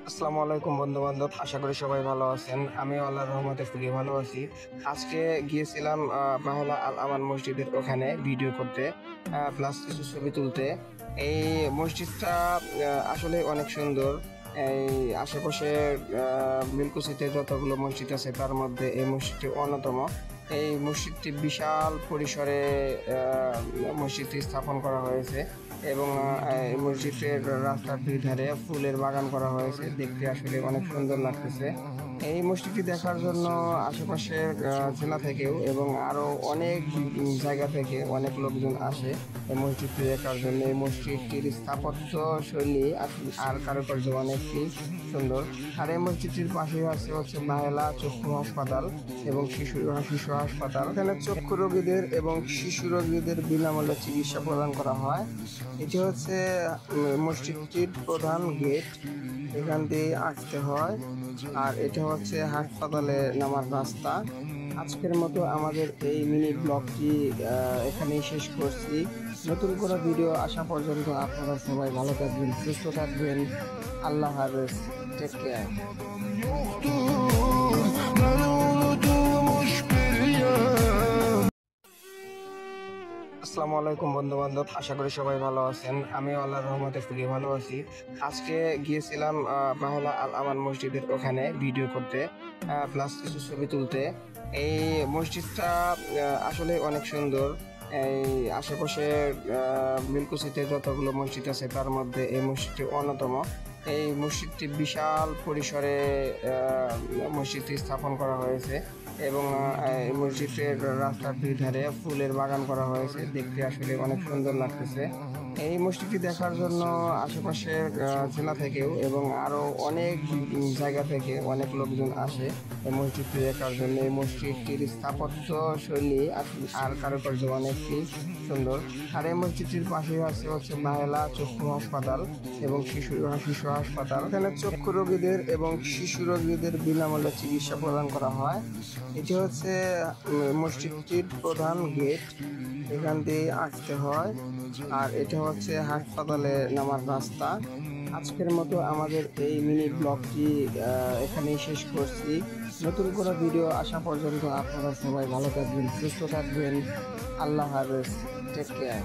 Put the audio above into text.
আসসালামু আলাইকুম বন্ধু বান্ধব, আশা করি সবাই ভালো আছেন। আমি আল্লাহর রহমতে খুবই ভালো আছি। আজকে গিয়েছিলাম বাহলা আল আমান মসজিদের ওখানে ভিডিও করতে, প্লাস কিছু ছবি তুলতে। এই মসজিদটা আসলে অনেক সুন্দর। এই আশেপাশে মিলকুচিতে যতগুলো মসজিদ আছে তার মধ্যে এই মসজিদটি অন্যতম। এই মসজিদটি বিশাল পরিসরে মসজিদটি স্থাপন করা হয়েছে এবং এই মসজিদের রাস্তার দুই ধারে ফুলের বাগান করা হয়েছে, দেখতে আসলে অনেক সুন্দর লাগতেছে। এই মসজিদটি দেখার জন্য আশেপাশের জেলা থেকেও এবং আরো অনেক জায়গা থেকে অনেক লোকজন আসে এই মসজিদটি দেখার জন্য। এই মসজিদটির স্থাপত্য শৈলী আর কারুকার্য অনেকই সুন্দর। আর এই মসজিদটির পাশে হচ্ছে মাহেলা চক্ষু হাসপাতাল এবং শিশু শিশু হাসপাতাল। এখানে চক্ষু রোগীদের এবং শিশু রোগীদের বিনামূল্যে চিকিৎসা প্রদান করা হয়। এটি হচ্ছে মসজিদটির প্রধান গেট, এখান দিয়ে আসতে হয়। আর এটা হচ্ছে হাসপাতালে নামার রাস্তা। আজকের মতো আমাদের এই মিনি ব্লগটি এখানেই শেষ করছি। নতুন কোনো ভিডিও আসা পর্যন্ত আপনারা সবাই ভালো থাকবেন, সুস্থ থাকবেন। আল্লাহ হাফেজ, টেক কেয়ার। আসসালামু আলাইকুম বন্ধু বান্ধব, আশা করি সবাই ভালো আছেন। আমি আল্লাহর রহমতে খুবই ভালো আছি। আজকে গিয়েছিলাম বাহলা আল আমান মসজিদের ওখানে ভিডিও করতে, প্লাস কিছু ছবি তুলতে। এই মসজিদটা আসলে অনেক সুন্দর। এই আশেপাশে মিলকুচিতে যতগুলো মসজিদ আছে তার মধ্যে এই মসজিদটি অন্যতম। এই মসজিদটি বিশাল পরিসরে মসজিদটি স্থাপন করা হয়েছে এবং এই মসজিদের রাস্তার দুই ধারে ফুলের বাগান করা হয়েছে, দেখতে আসলে অনেক সুন্দর লাগতেছে। এই মসজিদটি দেখার জন্য আশেপাশের জেলা থেকেও এবং আরো অনেক জায়গা থেকে অনেক লোকজন আসে এই মসজিদটি দেখার জন্য। এই মসজিদটির স্থাপত্য শৈলী আর কারুকার্য অনেকই সুন্দর। আর এই মসজিদটির পাশে হচ্ছে মাহেলা চক্ষু হাসপাতাল এবং শিশু শিশু হাসপাতাল। এখানে চক্ষু রোগীদের এবং শিশু রোগীদের বিনামূল্যে চিকিৎসা প্রদান করা হয়। এটি হচ্ছে মসজিদটির প্রধান গেট, এখান দিয়ে আসতে হয়। আর এটা হচ্ছে হাসপাতালে নামার রাস্তা। আজকের মতো আমাদের এই মিনি ব্লগটি এখানেই শেষ করছি। নতুন কোনো ভিডিও আসা পর্যন্ত আপনারা সবাই ভালো থাকবেন, সুস্থ থাকবেন। আল্লাহ হাফেজ, টেক কেয়ার।